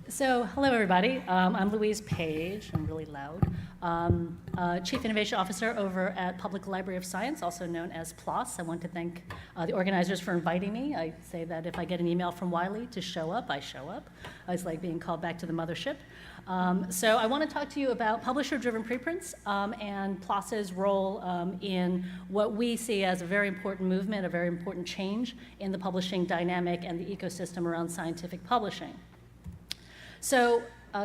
So, hello everybody. I'm Louise Page. I'm really loud. Chief Innovation Officer over at Public Library of Science, also known as PLOS. I want to thank the organizers for inviting me. I say that if I get an email from Wiley to show up, I show up. It's like being called back to the mothership. So I want to talk to you about publisher-driven preprints and PLOS's role in what we see as a very important movement, a very important change in the publishing dynamic and the ecosystem around scientific publishing. So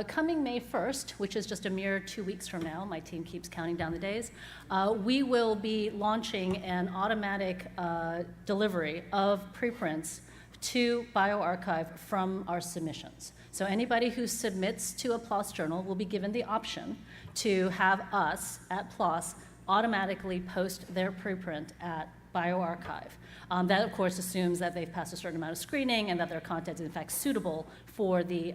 coming May 1st, which is just a mere 2 weeks from now, my team keeps counting down the days, we will be launching an automatic delivery of preprints to bioRxiv from our submissions. So anybody who submits to a PLOS journal will be given the option to have us at PLOS automatically post their preprint at bioRxiv. That, of course, assumes that they've passed a certain amount of screening and that their content is, in fact, suitable for the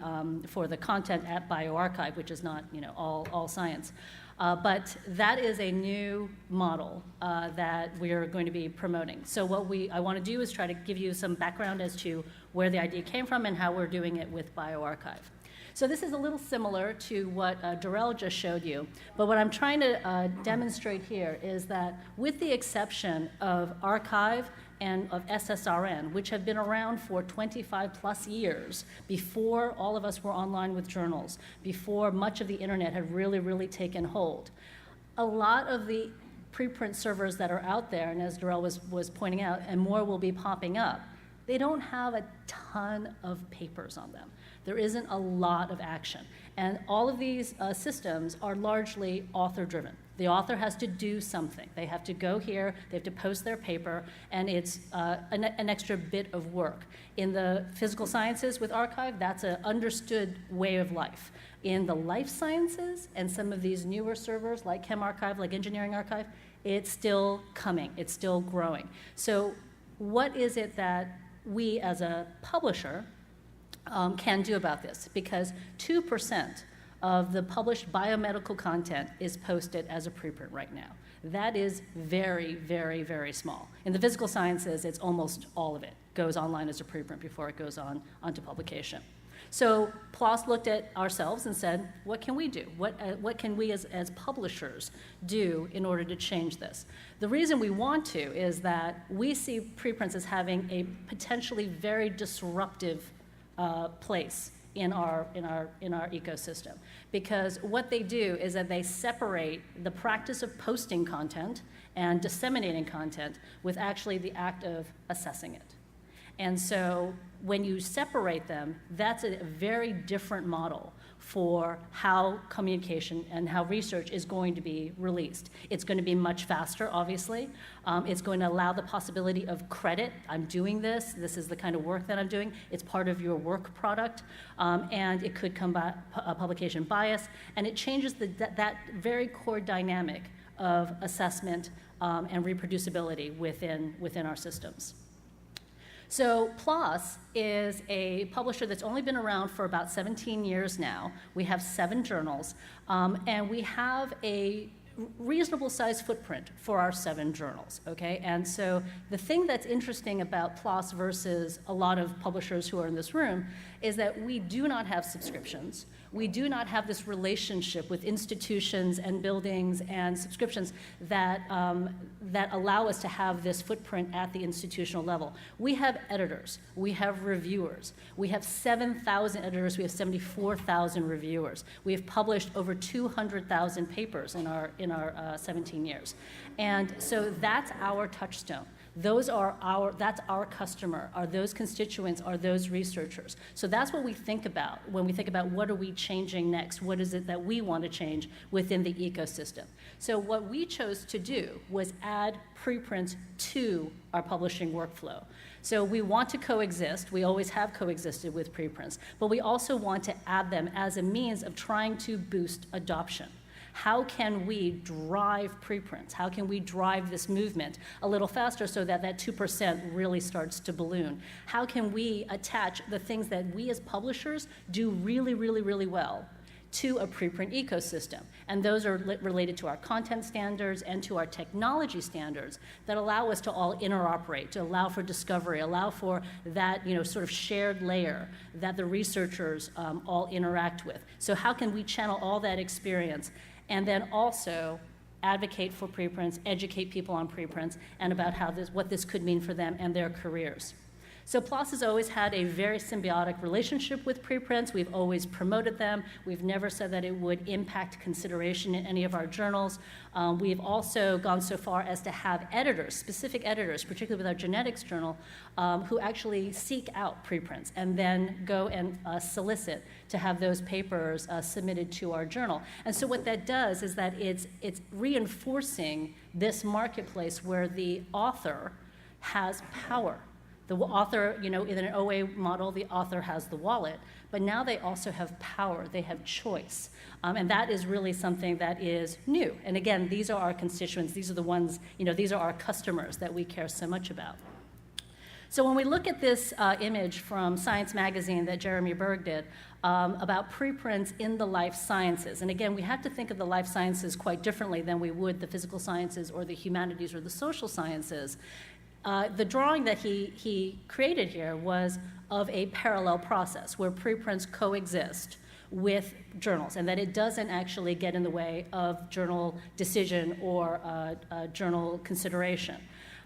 content at bioRxiv, which is not, all science. But that is a new model that we're going to be promoting. So what I want to do is try to give you some background as to where the idea came from and how we're doing it with bioRxiv. So this is a little similar to what Darla just showed you, but what I'm trying to demonstrate here is that with the exception of arXiv and of SSRN, which have been around for 25 plus years before all of us were online with journals, before much of the internet had really taken hold, a lot of the preprint servers that are out there, and as Darla was pointing out, and more will be popping up, they don't have a ton of papers on them. There isn't a lot of action. And all of these systems are largely author-driven. The author has to do something. They have to go here, they have to post their paper, and it's an extra bit of work. In the physical sciences with arXiv, that's an understood way of life. In the life sciences and some of these newer servers like ChemArchive, like Engineering Archive, it's still coming, it's still growing. So what is it that we as a publisher can do about this? Because 2% of the published biomedical content is posted as a preprint right now. That is very small. In the physical sciences, it's almost all of it goes online as a preprint before it goes onto publication. So PLOS looked at ourselves and said, what can we do? What can we as publishers do in order to change this? The reason we want to is that we see preprints as having a potentially very disruptive place in our ecosystem, because what they do is that they separate the practice of posting content and disseminating content with actually the act of assessing it. And so when you separate them, that's a very different model for how communication and how research is going to be released. It's going to be much faster, obviously. It's going to allow the possibility of credit. I'm doing this. This is the kind of work that I'm doing. It's part of your work product. And it could combat publication bias. And it changes that very core dynamic of assessment and reproducibility within our systems. So PLOS is a publisher that's only been around for about 17 years now. We have 7 journals, and we have a reasonable size footprint for our 7 journals, okay? And so the thing that's interesting about PLOS versus a lot of publishers who are in this room is that we do not have subscriptions. We do not have this relationship with institutions and buildings and subscriptions that allow us to have this footprint at the institutional level. We have editors, we have reviewers, we have 7,000 editors, we have 74,000 reviewers. We have published over 200,000 papers in our 17 years. And so that's our touchstone. That's our customer, are those constituents, are those researchers. So that's what we think about when we think about what are we changing next, what is it that we want to change within the ecosystem. So what we chose to do was add preprints to our publishing workflow. So we want to coexist, we always have coexisted with preprints, but we also want to add them as a means of trying to boost adoption. How can we drive preprints? How can we drive this movement a little faster so that 2% really starts to balloon? How can we attach the things that we as publishers do really well to a preprint ecosystem. And those are related to our content standards and to our technology standards that allow us to all interoperate, to allow for discovery, allow for that sort of shared layer that the researchers all interact with. So how can we channel all that experience and then also advocate for preprints, educate people on preprints, and about what this could mean for them and their careers. So PLOS has always had a very symbiotic relationship with preprints. We've always promoted them. We've never said that it would impact consideration in any of our journals. We've also gone so far as to have editors, specific editors, particularly with our genetics journal, who actually seek out preprints and then go and solicit to have those papers submitted to our journal. And so what that does is that it's reinforcing this marketplace where the author has power. The author, in an OA model, the author has the wallet, but now they also have power, they have choice. And that is really something that is new. And again, these are our constituents, these are the ones, these are our customers that we care so much about. So when we look at this image from Science Magazine that Jeremy Berg did about preprints in the life sciences, and again, we have to think of the life sciences quite differently than we would the physical sciences or the humanities or the social sciences. The drawing that he created here was of a parallel process where preprints coexist with journals and that it doesn't actually get in the way of journal decision or journal consideration.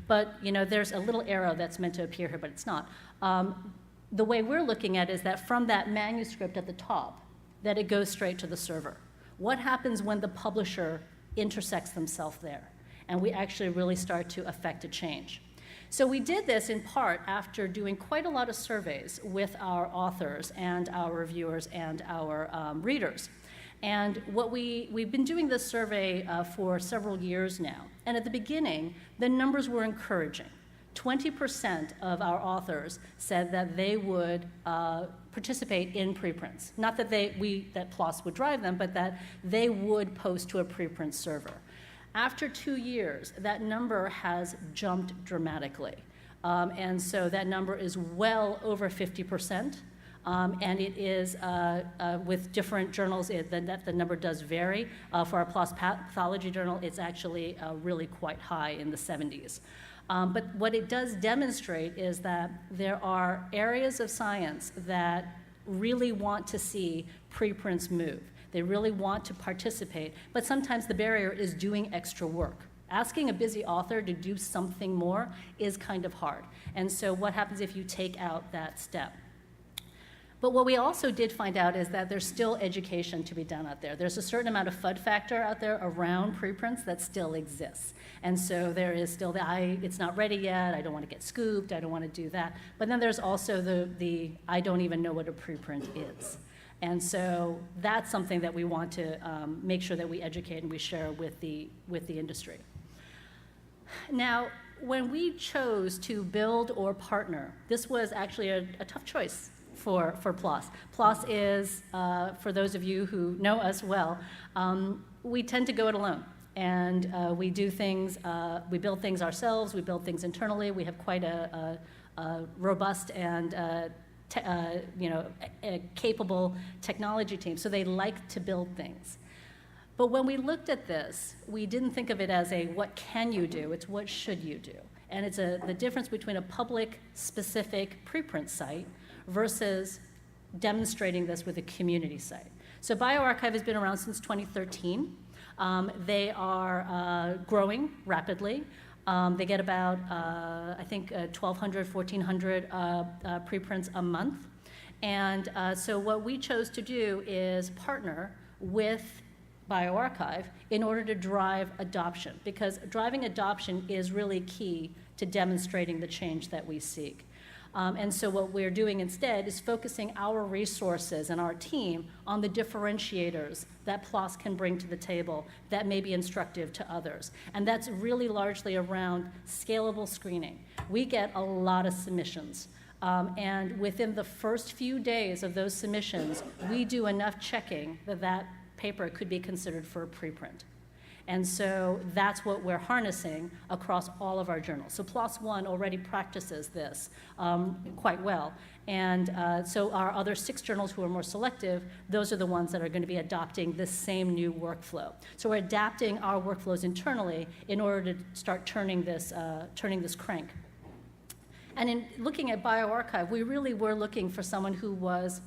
But there's a little arrow that's meant to appear here, but it's not. The way we're looking at it is that from that manuscript at the top, that it goes straight to the server. What happens when the publisher intersects themselves there? And we actually really start to affect a change. So we did this in part after doing quite a lot of surveys with our authors and our reviewers and our readers. And we've been doing this survey for several years now. And at the beginning, the numbers were encouraging. 20% of our authors said that they would participate in preprints. Not that that PLOS would drive them, but that they would post to a preprint server. After 2 years, that number has jumped dramatically. And so that number is well over 50%. And it is, with different journals, the number does vary. For our PLOS Pathology journal, it's actually really quite high in the 70s. But what it does demonstrate is that there are areas of science that really want to see preprints move. They really want to participate, but sometimes the barrier is doing extra work. Asking a busy author to do something more is kind of hard. And so what happens if you take out that step? But what we also did find out is that there's still education to be done out there. There's a certain amount of FUD factor out there around preprints that still exists. And so there is still it's not ready yet, I don't want to get scooped, I don't want to do that. But then there's also the I don't even know what a preprint is. And so that's something that we want to make sure that we educate and we share with the industry. Now, when we chose to build or partner, this was actually a tough choice for PLOS. PLOS is, for those of you who know us well, we tend to go it alone. And we do things, we build things ourselves, we build things internally. We have quite a robust and a capable technology team, so they like to build things. But when we looked at this, we didn't think of it as a what can you do, it's what should you do. And it's the difference between a public specific preprint site versus demonstrating this with a community site. So bioRxiv has been around since 2013. They are growing rapidly. They get about, I think, 1,200, 1,400 preprints a month. And so what we chose to do is partner with bioRxiv in order to drive adoption, because driving adoption is really key to demonstrating the change that we seek. And so what we're doing instead is focusing our resources and our team on the differentiators that PLOS can bring to the table that may be instructive to others. And that's really largely around scalable screening. We get a lot of submissions. And within the first few days of those submissions, we do enough checking that paper could be considered for a preprint. And so that's what we're harnessing across all of our journals. So PLOS One already practices this quite well. And so our other 6 journals who are more selective, those are the ones that are going to be adopting this same new workflow. So we're adapting our workflows internally in order to start turning this crank. And in looking at bioRxiv, we really were looking for someone who was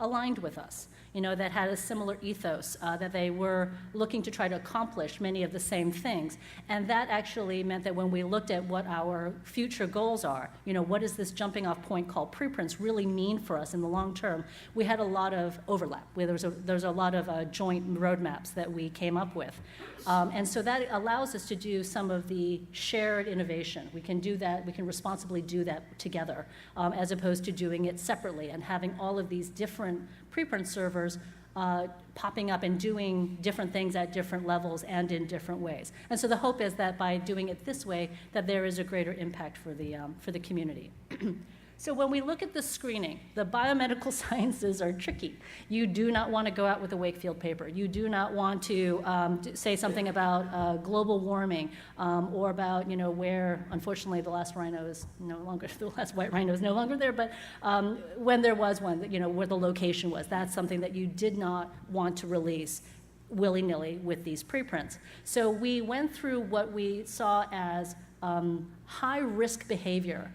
aligned with us, that had a similar ethos, that they were looking to try to accomplish many of the same things. And that actually meant that when we looked at what our future goals are, what does this jumping off point called preprints really mean for us in the long term, we had a lot of overlap. There's a lot of joint roadmaps that we came up with. And so that allows us to do some of the shared innovation. We can do that, we can responsibly do that together, as opposed to doing it separately and having all of these different preprint servers popping up and doing different things at different levels and in different ways. And so the hope is that by doing it this way, that there is a greater impact for the community. So when we look at the screening, the biomedical sciences are tricky. You do not want to go out with a Wakefield paper. You do not want to say something about global warming or about where, unfortunately, the last white rhino is no longer there. But when there was one, where the location was, that's something that you did not want to release willy-nilly with these preprints. So we went through what we saw as high-risk behavior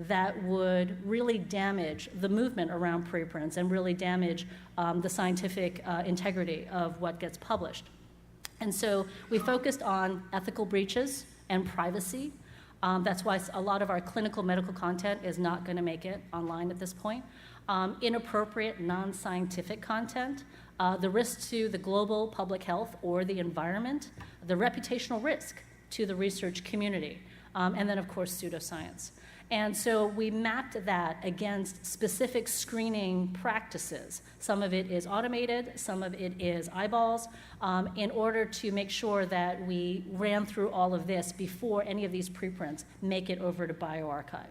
that would really damage the movement around preprints and really damage the scientific integrity of what gets published. And so we focused on ethical breaches and privacy. That's why a lot of our clinical medical content is not going to make it online at this point. Inappropriate, non-scientific content, the risk to the global public health or the environment, the reputational risk to the research community, and then, of course, pseudoscience. And so we mapped that against specific screening practices. Some of it is automated, some of it is eyeballs, in order to make sure that we ran through all of this before any of these preprints make it over to bioRxiv.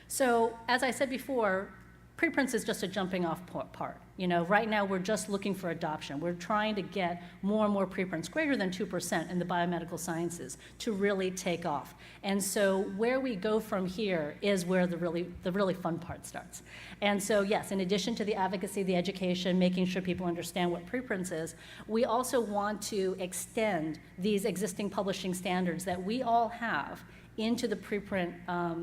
So as I said before, preprints is just a jumping off part. Right now we're just looking for adoption. We're trying to get more and more preprints, greater than 2% in the biomedical sciences, to really take off. And so where we go from here is where the really fun part starts. And so yes, in addition to the advocacy, the education, making sure people understand what preprints is, we also want to extend these existing publishing standards that we all have into the preprint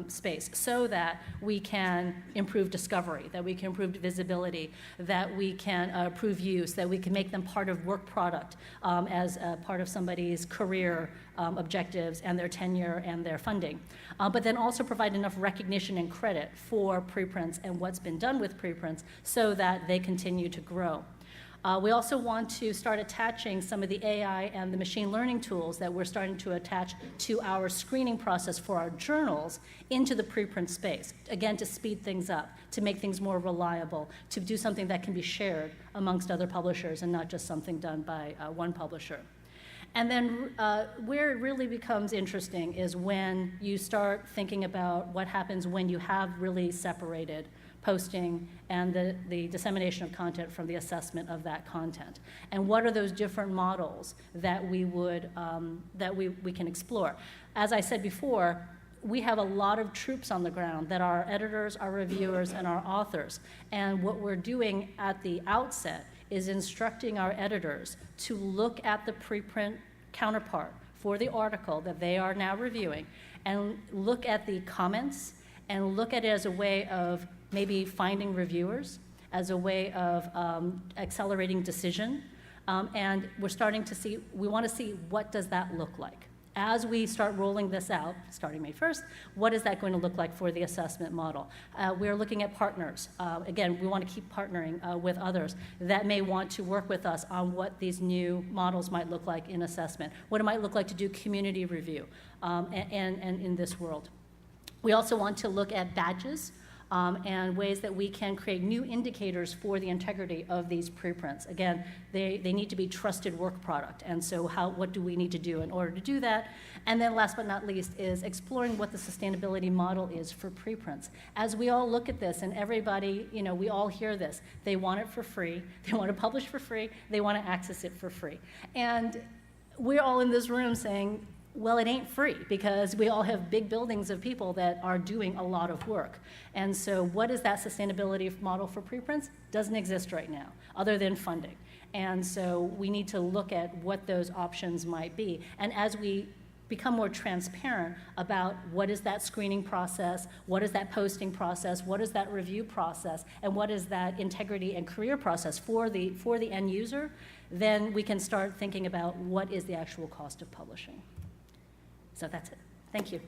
space so that we can improve discovery, that we can improve visibility, that we can improve use, that we can make them part of work product as part of somebody's career objectives and their tenure and their funding. But then also provide enough recognition and credit for preprints and what's been done with preprints so that they continue to grow. We also want to start attaching some of the AI and the machine learning tools that we're starting to attach to our screening process for our journals into the preprint space, again, to speed things up, to make things more reliable, to do something that can be shared amongst other publishers and not just something done by one publisher. And then where it really becomes interesting is when you start thinking about what happens when you have really separated posting and the dissemination of content from the assessment of that content. And what are those different models that we would, we can explore? As I said before, we have a lot of troops on the ground that are editors, our reviewers, and our authors. And what we're doing at the outset is instructing our editors to look at the preprint counterpart for the article that they are now reviewing and look at the comments and look at it as a way of maybe finding reviewers, as a way of accelerating decision. And we're starting to see, we want to see what does that look like. As we start rolling this out, starting May 1st, what is that going to look like for the assessment model? We're looking at partners. Again, we want to keep partnering with others that may want to work with us on what these new models might look like in assessment, what it might look like to do community review and in this world. We also want to look at badges and ways that we can create new indicators for the integrity of these preprints. Again, they need to be trusted work product, and so what do we need to do in order to do that? And then last but not least is exploring what the sustainability model is for preprints. As we all look at this, and everybody, we all hear this, they want it for free, they want to publish for free, they want to access it for free. And we're all in this room saying, well, it ain't free, because we all have big buildings of people that are doing a lot of work. And so what is that sustainability model for preprints? Doesn't exist right now, other than funding. And so we need to look at what those options might be. And as we become more transparent about what is that screening process, what is that posting process, what is that review process, and what is that integrity and career process for the end user, then we can start thinking about what is the actual cost of publishing. So that's it. Thank you.